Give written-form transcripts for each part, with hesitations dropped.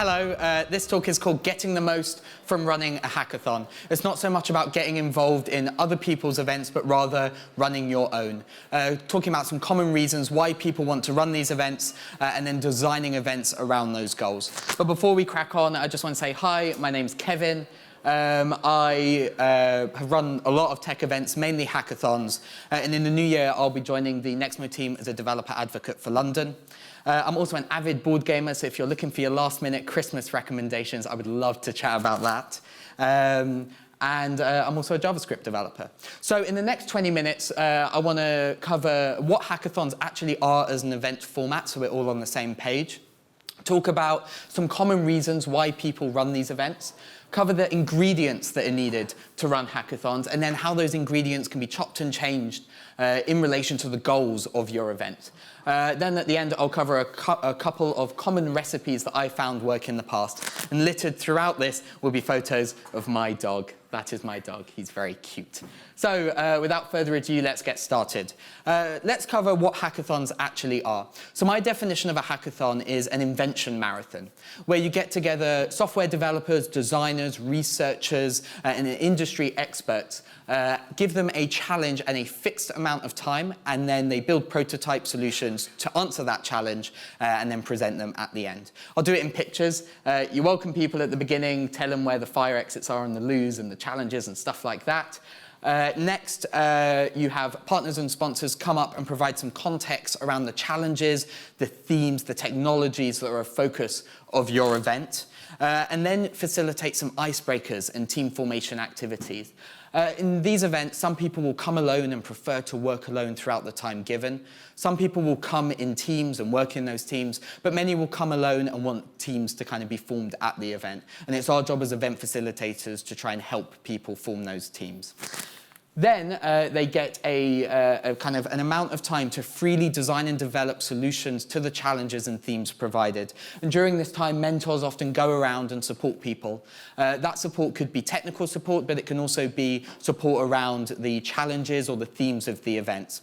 Hello, this talk is called Getting the Most from Running a Hackathon. It's not so much about getting involved in other people's events, but rather running your own. Talking about some common reasons why people want to run these events, and then designing events around those goals. But before we crack on, I just want to say hi, my name's Kevin. I have run a lot of tech events, mainly hackathons, and in the new year I'll be joining the Nexmo team as a developer advocate for London. I'm also an avid board gamer, so if you're looking for your last-minute Christmas recommendations, I would love to chat about that. And I'm also a JavaScript developer. So in the next 20 minutes, I want to cover what hackathons actually are as an event format, so we're all on the same page. Talk about some common reasons why people run these events. Cover the ingredients that are needed to run hackathons, and then how those ingredients can be chopped and changed in relation to the goals of your event. Then at the end, I'll cover a couple of common recipes that I found work in the past. And littered throughout this will be photos of my dog. That is my dog. He's very cute. So without further ado, let's get started. Let's cover what hackathons actually are. So my definition of a hackathon is an invention marathon, where you get together software developers, designers, researchers, and industry experts, give them a challenge and a fixed amount of time, and then they build prototype solutions to answer that challenge, and then present them at the end. I'll do it in pictures. You welcome people at the beginning, tell them where the fire exits are on the loos and the challenges and stuff like that. Next, you have partners and sponsors come up and provide some context around the challenges, the themes, the technologies that are a focus of your event, and then facilitate some icebreakers and team formation activities. In these events, some people will come alone and prefer to work alone throughout the time given. Some people will come in teams and work in those teams, but many will come alone and want teams to kind of be formed at the event. And it's our job as event facilitators to try and help people form those teams. Then they get a kind of an amount of time to freely design and develop solutions to the challenges and themes provided. And during this time, mentors often go around and support people. That support could be technical support, but it can also be support around the challenges or the themes of the event.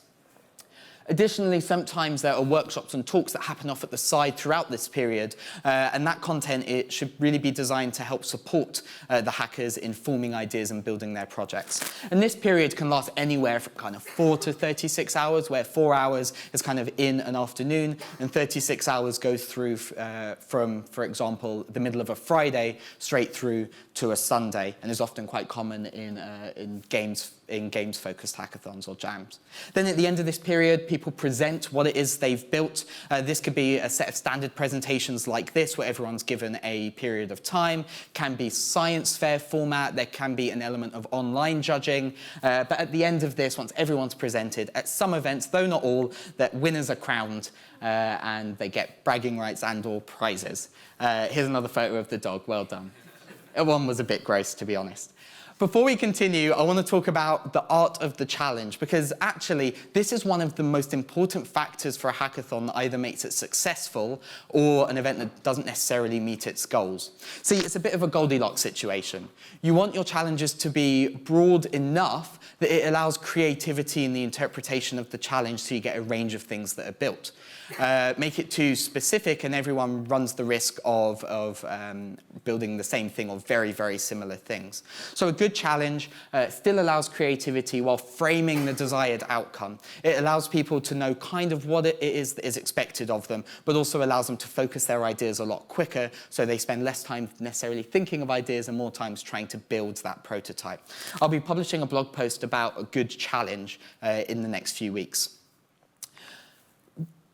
Additionally, sometimes there are workshops and talks that happen off at the side throughout this period, and that content it should really be designed to help support the hackers in forming ideas and building their projects. And this period can last anywhere from kind of 4 to 36 hours, where 4 hours is kind of in an afternoon, and 36 hours goes through from, for example, the middle of a Friday straight through to a Sunday, and is often quite common in games-focused hackathons or jams. Then at the end of this period, people present what it is they've built. This could be a set of standard presentations like this, where everyone's given a period of time, can be science fair format, there can be an element of online judging, but at the end of this, once everyone's presented, at some events, though not all, that winners are crowned and they get bragging rights and or prizes. Here's another photo of the dog, well done. One was a bit gross, to be honest. Before we continue, I want to talk about the art of the challenge, because actually this is one of the most important factors for a hackathon that either makes it successful or an event that doesn't necessarily meet its goals. See, it's a bit of a Goldilocks situation. You want your challenges to be broad enough that it allows creativity in the interpretation of the challenge, so you get a range of things that are built. Make it too specific and everyone runs the risk of building the same thing or very, very similar things. So a good challenge still allows creativity while framing the desired outcome. It allows people to know kind of what it is that is expected of them, but also allows them to focus their ideas a lot quicker, so they spend less time necessarily thinking of ideas and more time trying to build that prototype. I'll be publishing a blog post about a good challenge in the next few weeks.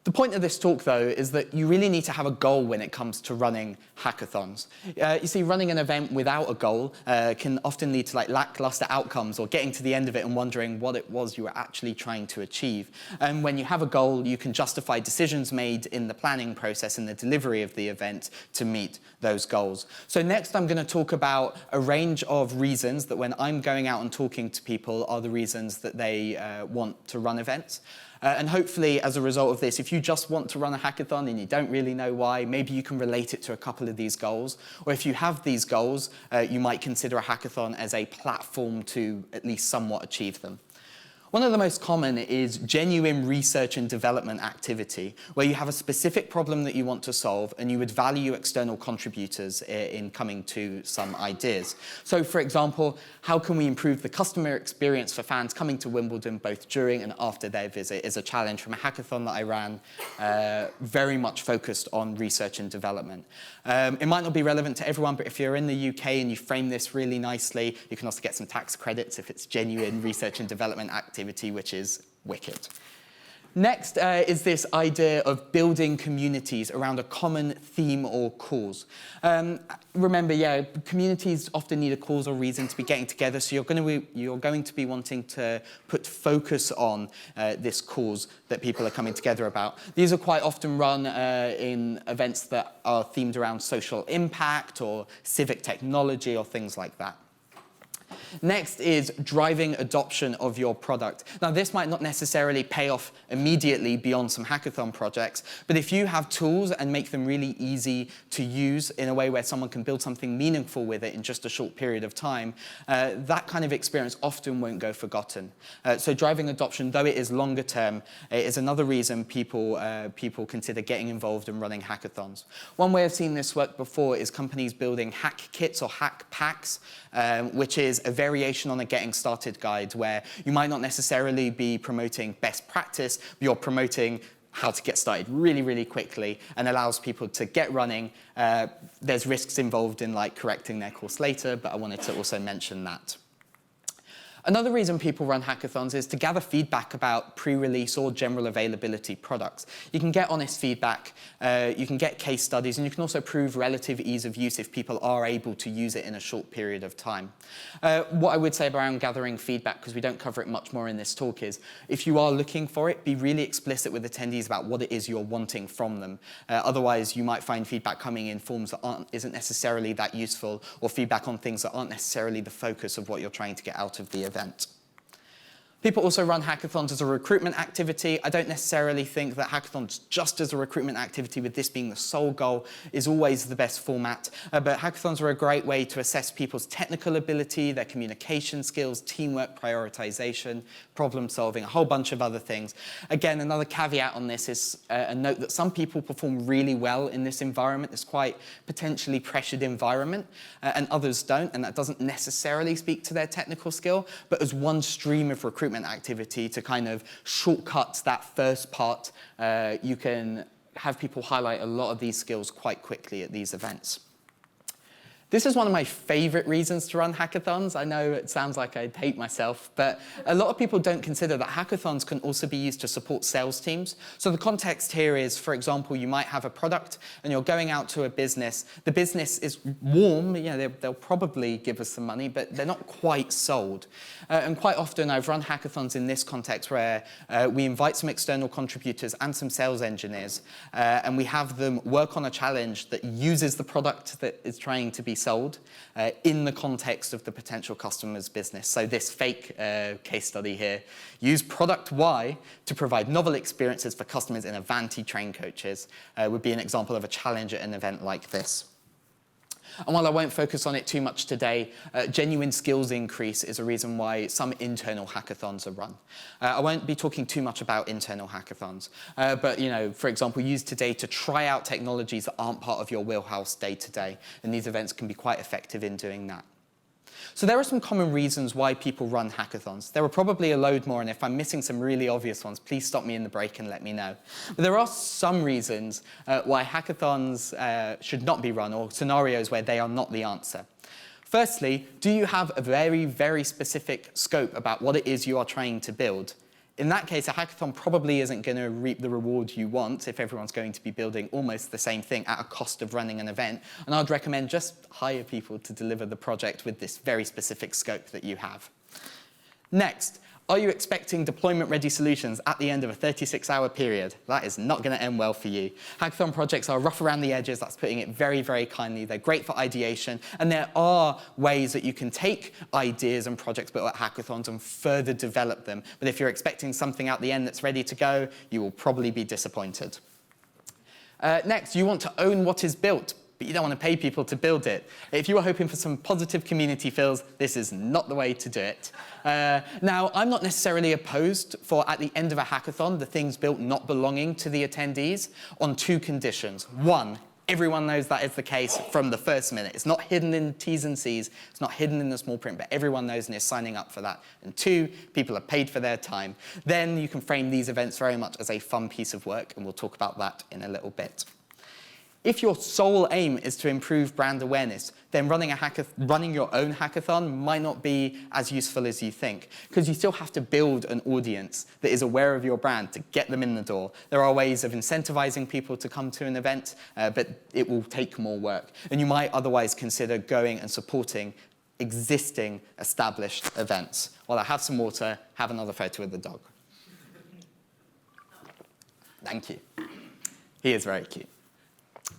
The point of this talk, though, is that you really need to have a goal when it comes to running hackathons. You see, running an event without a goal can often lead to lackluster outcomes, or getting to the end of it and wondering what it was you were actually trying to achieve. And when you have a goal, you can justify decisions made in the planning process and the delivery of the event to meet those goals. So next, I'm going to talk about a range of reasons that when I'm going out and talking to people are the reasons that they want to run events. And hopefully, as a result of this, if you just want to run a hackathon and you don't really know why, maybe you can relate it to a couple of these goals. Or if you have these goals, you might consider a hackathon as a platform to at least somewhat achieve them. One of the most common is genuine research and development activity, where you have a specific problem that you want to solve and you would value external contributors in coming to some ideas. So, for example, how can we improve the customer experience for fans coming to Wimbledon both during and after their visit is a challenge from a hackathon that I ran, very much focused on research and development. It might not be relevant to everyone, but if you're in the UK and you frame this really nicely, you can also get some tax credits if it's genuine research and development activity, which is wicked. Next is this idea of building communities around a common theme or cause. Remember, communities often need a cause or reason to be getting together, so you're going to be wanting to put focus on this cause that people are coming together about. These are quite often run in events that are themed around social impact or civic technology or things like that. Next is driving adoption of your product. Now, this might not necessarily pay off immediately beyond some hackathon projects, but if you have tools and make them really easy to use in a way where someone can build something meaningful with it in just a short period of time, that kind of experience often won't go forgotten. So driving adoption, though it is longer term, is another reason people consider getting involved in running hackathons. One way I've seen this work before is companies building hack kits or hack packs, which is a variation on a getting started guide where you might not necessarily be promoting best practice, but you're promoting how to get started really, really quickly and allows people to get running. There's risks involved in like correcting their course later, but I wanted to also mention that. Another reason people run hackathons is to gather feedback about pre-release or general availability products. You can get honest feedback, you can get case studies, and you can also prove relative ease of use if people are able to use it in a short period of time. What I would say around gathering feedback, because we don't cover it much more in this talk, is if you are looking for it, be really explicit with attendees about what it is you're wanting from them. Otherwise, you might find feedback coming in forms that isn't necessarily that useful, or feedback on things that aren't necessarily the focus of what you're trying to get out of the event. People also run hackathons as a recruitment activity. I don't necessarily think that hackathons just as a recruitment activity, with this being the sole goal, is always the best format. But hackathons are a great way to assess people's technical ability, their communication skills, teamwork, prioritization, problem solving, a whole bunch of other things. Again, another caveat on this is a note that some people perform really well in this environment, this quite potentially pressured environment, and others don't, and that doesn't necessarily speak to their technical skill, but as one stream of recruitment activity to kind of shortcut that first part, you can have people highlight a lot of these skills quite quickly at these events. This is one of my favorite reasons to run hackathons. I know it sounds like I'd hate myself, but a lot of people don't consider that hackathons can also be used to support sales teams. So the context here is, for example, you might have a product and you're going out to a business. The business is warm, they'll probably give us some money, but they're not quite sold. And quite often I've run hackathons in this context where we invite some external contributors and some sales engineers, and we have them work on a challenge that uses the product that is trying to be sold in the context of the potential customer's business. So this fake case study here, use product Y to provide novel experiences for customers in Avanti train coaches, would be an example of a challenge at an event like this. And while I won't focus on it too much today, genuine skills increase is a reason why some internal hackathons are run. I won't be talking too much about internal hackathons, but for example, use today to try out technologies that aren't part of your wheelhouse day to day, and these events can be quite effective in doing that. So there are some common reasons why people run hackathons. There are probably a load more, and if I'm missing some really obvious ones, please stop me in the break and let me know. But there are some reasons why hackathons should not be run, or scenarios where they are not the answer. Firstly, do you have a very, very specific scope about what it is you are trying to build? In that case, a hackathon probably isn't going to reap the reward you want if everyone's going to be building almost the same thing at a cost of running an event. And I'd recommend just hire people to deliver the project with this very specific scope that you have. Next, are you expecting deployment-ready solutions at the end of a 36-hour period? That is not going to end well for you. Hackathon projects are rough around the edges. That's putting it very, very kindly. They're great for ideation, and there are ways that you can take ideas and projects built at hackathons and further develop them. But if you're expecting something out the end that's ready to go, you will probably be disappointed. Next, you want to own what is built. but you don't want to pay people to build it. If you are hoping for some positive community feels, this is not the way to do it. Now, I'm not necessarily opposed for, at the end of a hackathon, the things built not belonging to the attendees on 2 conditions. One, everyone knows that is the case from the first minute. It's not hidden in T's and C's. It's not hidden in the small print, but everyone knows and is signing up for that. And 2, people are paid for their time. Then you can frame these events very much as a fun piece of work, and we'll talk about that in a little bit. If your sole aim is to improve brand awareness, then running your own hackathon might not be as useful as you think, because you still have to build an audience that is aware of your brand to get them in the door. There are ways of incentivizing people to come to an event, but it will take more work. And you might otherwise consider going and supporting existing established events. While I have some water, have another photo of the dog. Thank you. He is very cute.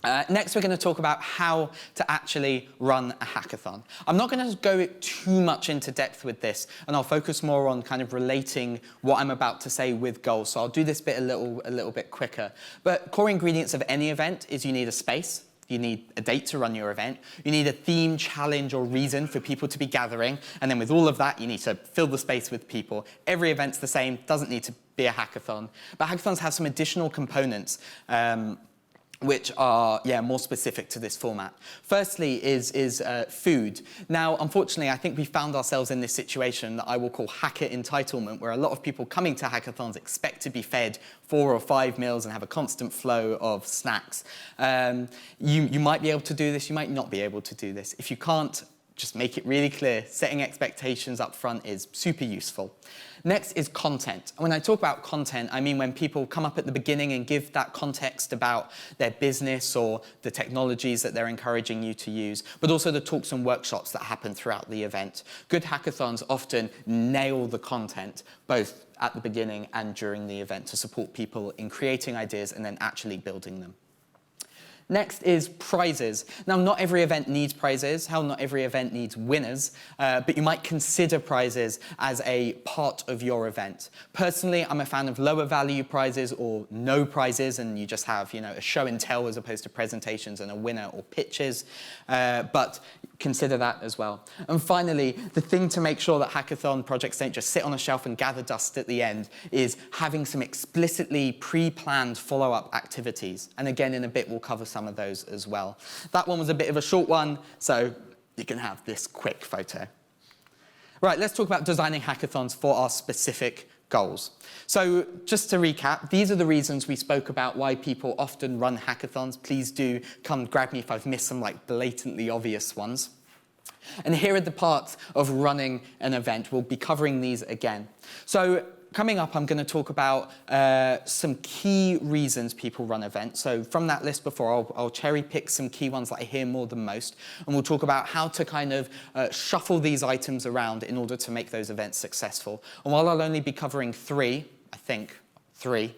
Next, we're going to talk about how to actually run a hackathon. I'm not going to go too much into depth with this, and I'll focus more on kind of relating what I'm about to say with goals. So I'll do this bit a little bit quicker. But core ingredients of any event is you need a space. You need a date to run your event. You need a theme, challenge, or reason for people to be gathering. And then with all of that, you need to fill the space with people. Every event's the same, doesn't need to be a hackathon. But hackathons have some additional components which are more specific to this format. Firstly is food. Now, unfortunately, I think we found ourselves in this situation that I will call hacker entitlement, where a lot of people coming to hackathons expect to be fed 4 or 5 meals and have a constant flow of snacks. You might be able to do this, you might not be able to do this. If you can't, just make it really clear. Setting expectations up front is super useful. Next is content. And when I talk about content, I mean when people come up at the beginning and give that context about their business or the technologies that they're encouraging you to use, but also the talks and workshops that happen throughout the event. Good hackathons often nail the content, both at the beginning and during the event, to support people in creating ideas and then actually building them. Next is prizes. Now, not every event needs prizes. Hell, not every event needs winners. But you might consider prizes as a part of your event. Personally, I'm a fan of lower value prizes or no prizes, and you just have, a show and tell as opposed to presentations and a winner or pitches. But consider that as well. And finally, the thing to make sure that hackathon projects don't just sit on a shelf and gather dust at the end is having some explicitly pre-planned follow-up activities. And again, in a bit, we'll cover some of those as well. That one was a bit of a short one, so you can have this quick photo. Right, let's talk about designing hackathons for our specific goals. So just to recap, these are the reasons we spoke about why people often run hackathons. Please do come grab me if I've missed some blatantly obvious ones. And here are the parts of running an event. We'll be covering these again. So coming up, I'm going to talk about some key reasons people run events. So from that list before, I'll cherry pick some key ones that I hear more than most, and we'll talk about how to kind of shuffle these items around in order to make those events successful. And while I'll only be covering 3, I think, 3,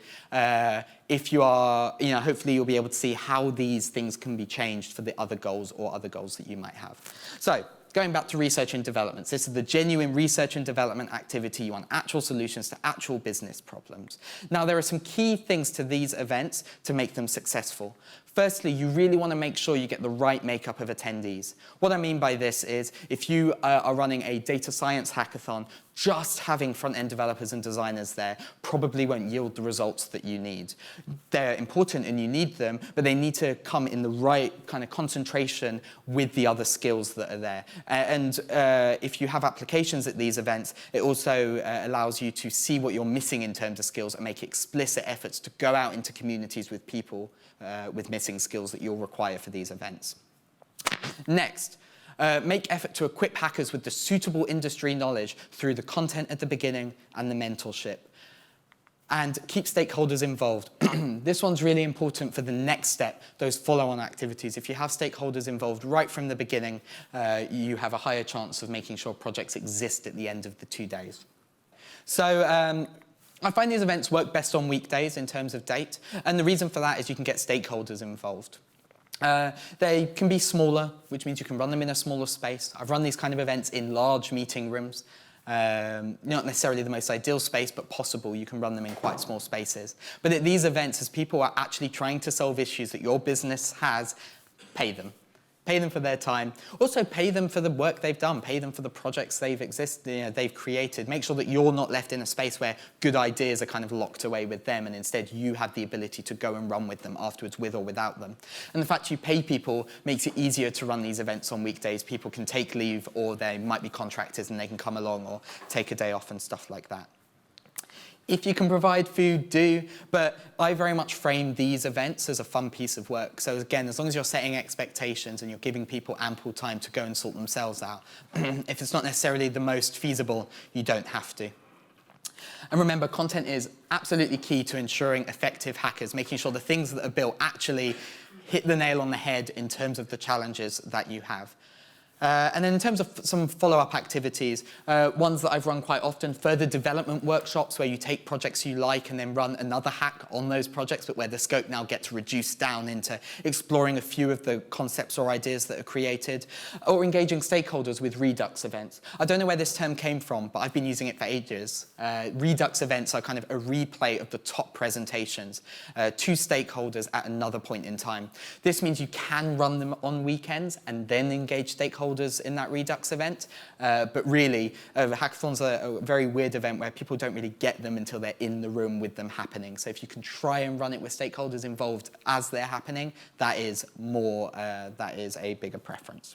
if you are, hopefully you'll be able to see how these things can be changed for the other goals or other goals that you might have. So, going back to research and development, this is the genuine research and development activity. You want actual solutions to actual business problems. Now, there are some key things to these events to make them successful. Firstly, you really want to make sure you get the right makeup of attendees. What I mean by this is, if you are running a data science hackathon, just having front-end developers and designers there probably won't yield the results that you need. They're important and you need them, but they need to come in the right kind of concentration with the other skills that are there. And if you have applications at these events, it also allows you to see what you're missing in terms of skills and make explicit efforts to go out into communities with people with missing skills that you'll require for these events. Next, make effort to equip hackers with the suitable industry knowledge through the content at the beginning and the mentorship. And keep stakeholders involved. This one's really important for the next step, those follow-on activities. If you have stakeholders involved right from the beginning, you have a higher chance of making sure projects exist at the end of the 2 days. So, I find these events work best on weekdays in terms of date, and the reason for that is you can get stakeholders involved. They can be smaller, which means you can run them in a smaller space. I've run these kind of events in large meeting rooms. Not necessarily the most ideal space, but possible. You can run them in quite small spaces. But at these events, as people are actually trying to solve issues that your business has, pay them. Pay them for their time. Also, pay them for the work they've done. Pay them for the projects they've created. Make sure that you're not left in a space where good ideas are kind of locked away with them, and instead you have the ability to go and run with them afterwards, with or without them. And the fact you pay people makes it easier to run these events on weekdays. People can take leave, or they might be contractors and they can come along or take a day off and stuff like that. If you can provide food, do, but I very much frame these events as a fun piece of work. So again, as long as you're setting expectations and you're giving people ample time to go and sort themselves out, if it's not necessarily the most feasible, you don't have to. And remember, content is absolutely key to ensuring effective hackers, making sure the things that are built actually hit the nail on the head in terms of the challenges that you have. And then in terms of some follow-up activities, ones that I've run quite often, further development workshops where you take projects you like and then run another hack on those projects, but where the scope now gets reduced down into exploring a few of the concepts or ideas that are created, or engaging stakeholders with Redux events. I don't know where this term came from, but I've been using it for ages. Redux events are kind of a replay of the top presentations to stakeholders at another point in time. This means you can run them on weekends and then engage stakeholders in that Redux event, but really, hackathons are a very weird event where people don't really get them until they're in the room with them happening. So if you can try and run it with stakeholders involved as they're happening, that is a bigger preference.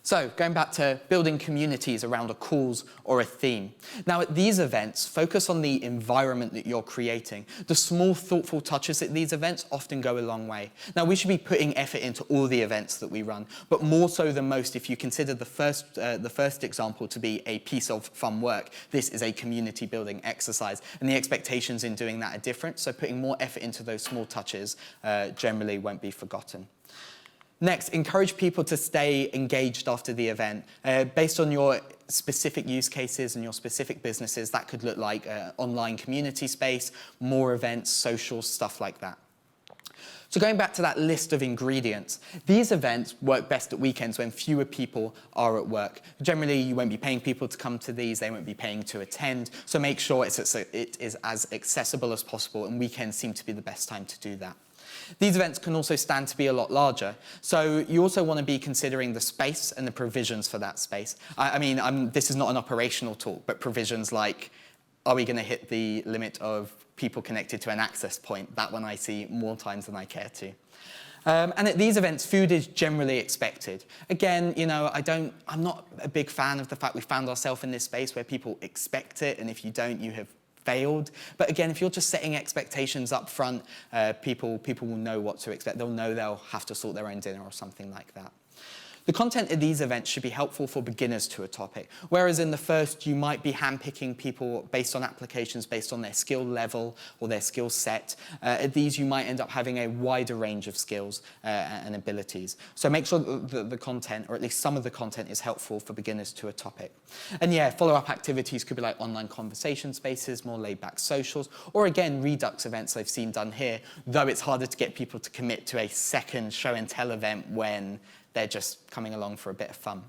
So going back to building communities around a cause or a theme. Now at these events, focus on the environment that you're creating. The small thoughtful touches at these events often go a long way. Now we should be putting effort into all the events that we run, but more so than most if you consider the first example to be a piece of fun work. This is a community building exercise, and the expectations in doing that are different, so putting more effort into those small touches generally won't be forgotten. Next, encourage people to stay engaged after the event. Based on your specific use cases and your specific businesses, that could look like online community space, more events, social, stuff like that. So going back to that list of ingredients, these events work best at weekends when fewer people are at work. Generally, you won't be paying people to come to these, they won't be paying to attend, so make sure it is as accessible as possible, and weekends seem to be the best time to do that. These events can also stand to be a lot larger, so you also want to be considering the space and the provisions for that space. I mean, this is not an operational talk, but provisions like, are we going to hit the limit of people connected to an access point? That one I see more times than I care to. And at these events, food is generally expected. Again, you know, I'm not a big fan of the fact we found ourselves in this space where people expect it, and if you don't, you have failed. But again, if you're just setting expectations up front, people will know what to expect. They'll know they'll have to sort their own dinner or something like that. The content of these events should be helpful for beginners to a topic, whereas in the first you might be handpicking people based on applications, based on their skill level or their skill set. At these you might end up having a wider range of skills and abilities. So make sure that the content, or at least some of the content, is helpful for beginners to a topic. And yeah, follow-up activities could be like online conversation spaces, more laid-back socials, or again, Redux events I've seen done here, though it's harder to get people to commit to a second show and tell event when they're just coming along for a bit of fun.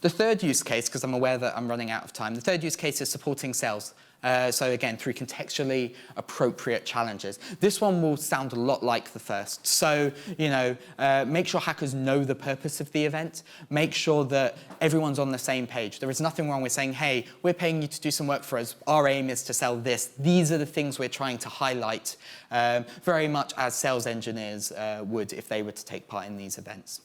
The third use case, because I'm aware that I'm running out of time, the third use case is supporting sales. So again, through contextually appropriate challenges. This one will sound a lot like the first. So, you know, make sure hackers know the purpose of the event. Make sure that everyone's on the same page. There is nothing wrong with saying, hey, we're paying you to do some work for us. Our aim is to sell this. These are the things we're trying to highlight, very much as sales engineers would if they were to take part in these events.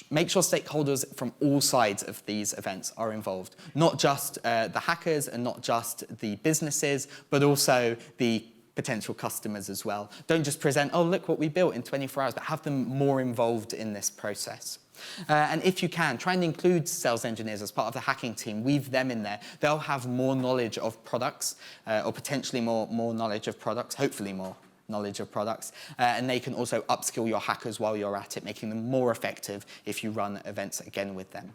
Make sure stakeholders from all sides of these events are involved, not just the hackers and not just the businesses, but also the potential customers as well. Don't just present, oh, look what we built in 24 hours, but have them more involved in this process. And if you can, try and include sales engineers as part of the hacking team. Weave them in there. They'll have more knowledge of products, or potentially more knowledge of products, hopefully more knowledge of products, and they can also upskill your hackers while you're at it, making them more effective if you run events again with them.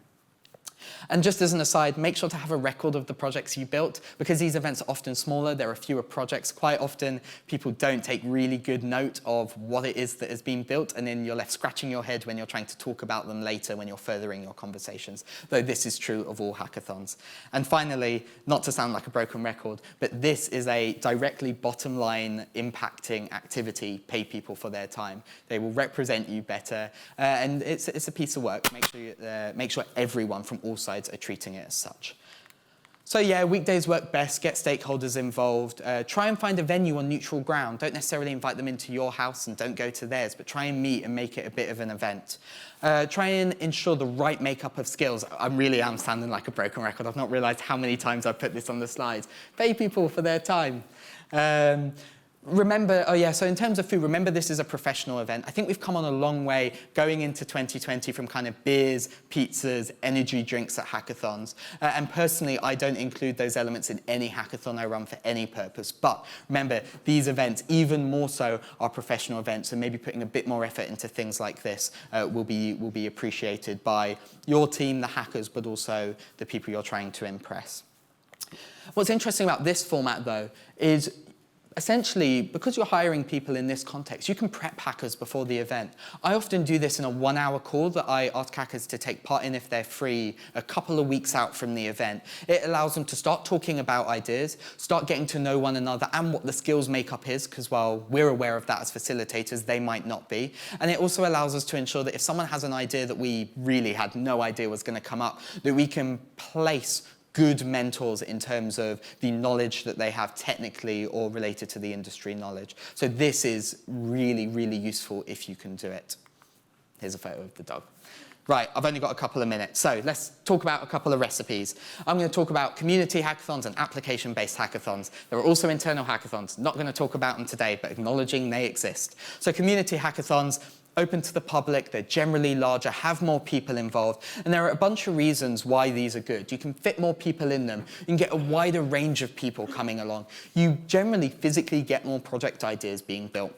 And just as an aside, make sure to have a record of the projects you built, because these events are often smaller, there are fewer projects. Quite often, people don't take really good note of what it is that has been built, and then you're left scratching your head when you're trying to talk about them later when you're furthering your conversations, though this is true of all hackathons. And finally, not to sound like a broken record, but this is a directly bottom line impacting activity. Pay people for their time. They will represent you better, and it's a piece of work. Make sure everyone from all sides are treating it as such. So yeah, weekdays work best. Get stakeholders involved. Try and find a venue on neutral ground. Don't necessarily invite them into your house and don't go to theirs, but try and meet and make it a bit of an event. Try and ensure the right makeup of skills. I really am sounding like a broken record. I've not realized how many times I've put this on the slides. Pay people for their time. Remember, so in terms of food, remember this is a professional event. I think we've come on a long way going into 2020 from kind of beers, pizzas, energy drinks at hackathons. And personally, I don't include those elements in any hackathon I run for any purpose. But remember, these events, even more so, are professional events, and maybe putting a bit more effort into things like this will be appreciated by your team, the hackers, but also the people you're trying to impress. What's interesting about this format, though, is essentially, because you're hiring people in this context, you can prep hackers before the event. I often do this in a 1-hour call that I ask hackers to take part in if they're free a couple of weeks out from the event. It allows them to start talking about ideas, start getting to know one another and what the skills makeup is, because while we're aware of that as facilitators, they might not be. And it also allows us to ensure that if someone has an idea that we really had no idea was going to come up, that we can place good mentors in terms of the knowledge that they have technically or related to the industry knowledge. So this is really, really useful if you can do it. Here's a photo of the dog. Right, I've only got a couple of minutes, so let's talk about a couple of recipes. I'm going to talk about community hackathons and application-based hackathons. There are also internal hackathons. Not going to talk about them today, but acknowledging they exist. So community hackathons, open to the public, they're generally larger, have more people involved, and there are a bunch of reasons why these are good. You can fit more people in them, you can get a wider range of people coming along. You generally physically get more project ideas being built.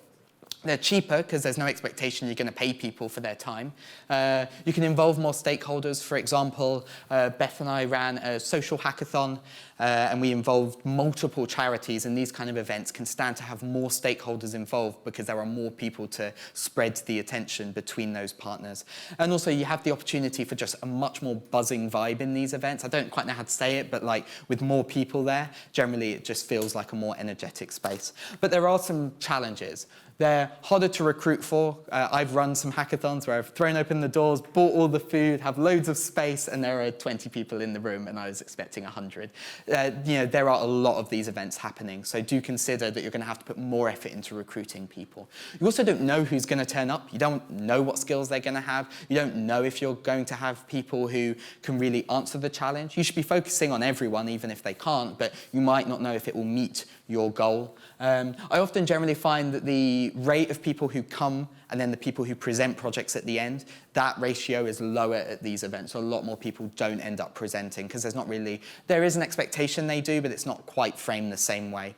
They're cheaper because there's no expectation you're going to pay people for their time. You can involve more stakeholders. For example, Beth and I ran a social hackathon and we involved multiple charities, and these kind of events can stand to have more stakeholders involved because there are more people to spread the attention between those partners. And also you have the opportunity for just a much more buzzing vibe in these events. I don't quite know how to say it, but like with more people there, generally it just feels like a more energetic space. But there are some challenges. They're harder to recruit for. I've run some hackathons where I've thrown open the doors, bought all the food, have loads of space, and there are 20 people in the room, and I was expecting 100. There are a lot of these events happening, so do consider that you're going to have to put more effort into recruiting people. You also don't know who's going to turn up. You don't know what skills they're going to have. You don't know if you're going to have people who can really answer the challenge. You should be focusing on everyone, even if they can't, but you might not know if it will meet your goal. I often generally find that the rate of people who come and then the people who present projects at the end, that ratio is lower at these events. So a lot more people don't end up presenting because there is an expectation they do, but it's not quite framed the same way.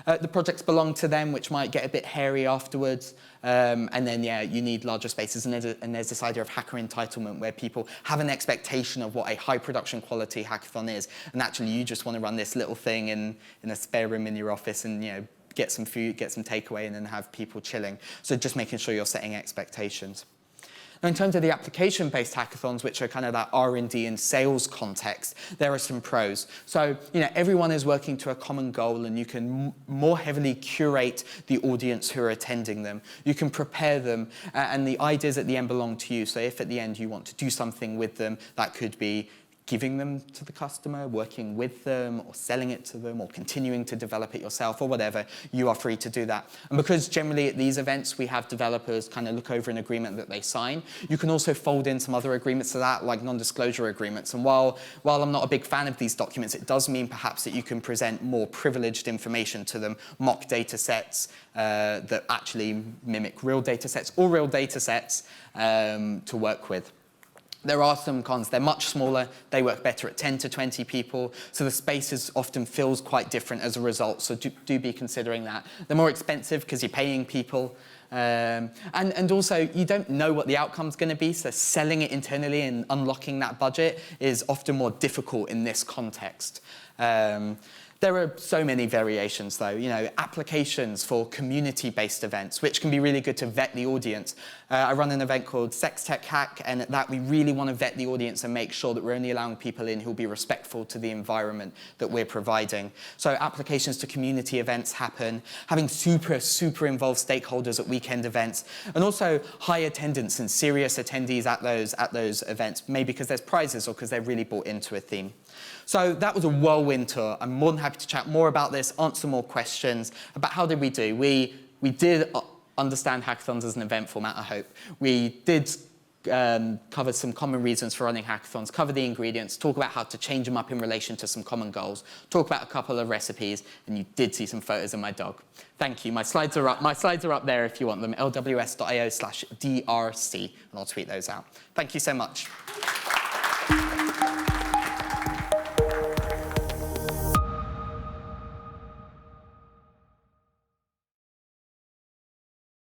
The projects belong to them, which might get a bit hairy afterwards. And then, you need larger spaces. And there's this idea of hacker entitlement where people have an expectation of what a high production quality hackathon is. And actually, you just want to run this little thing in a spare room in your office and, get some food, get some takeaway, and then have people chilling. So just making sure you're setting expectations. Now, in terms of the application-based hackathons, which are kind of that R&D and sales context, there are some pros. So, everyone is working to a common goal, and you can more heavily curate the audience who are attending them. You can prepare them, and the ideas at the end belong to you. So if at the end you want to do something with them, that could be giving them to the customer, working with them, or selling it to them, or continuing to develop it yourself, or whatever, you are free to do that. And because generally at these events we have developers kind of look over an agreement that they sign, you can also fold in some other agreements to that, like non-disclosure agreements. And while I'm not a big fan of these documents, it does mean perhaps that you can present more privileged information to them, mock data sets that actually mimic real data sets, or real data sets to work with. There are some cons. They're much smaller. They work better at 10 to 20 people. So the spaces often feels quite different as a result. So do be considering that. They're more expensive because you're paying people. And also, you don't know what the outcome's going to be, so selling it internally and unlocking that budget is often more difficult in this context. There are so many variations, though. Applications for community-based events, which can be really good to vet the audience. I run an event called Sex Tech Hack, and at that we really want to vet the audience and make sure that we're only allowing people in who will be respectful to the environment that we're providing. So applications to community events happen, having super involved stakeholders at weekend events, and also high attendance and serious attendees at those events, maybe because there's prizes or because they're really bought into a theme. So that was a whirlwind tour. I'm more than happy to chat more about this, answer more questions about how did we do. We did understand hackathons as an event format, I hope. We did cover some common reasons for running hackathons, cover the ingredients, talk about how to change them up in relation to some common goals, talk about a couple of recipes, and you did see some photos of my dog. Thank you. My slides are up. My slides are up there if you want them, lws.io/drc, and I'll tweet those out. Thank you so much.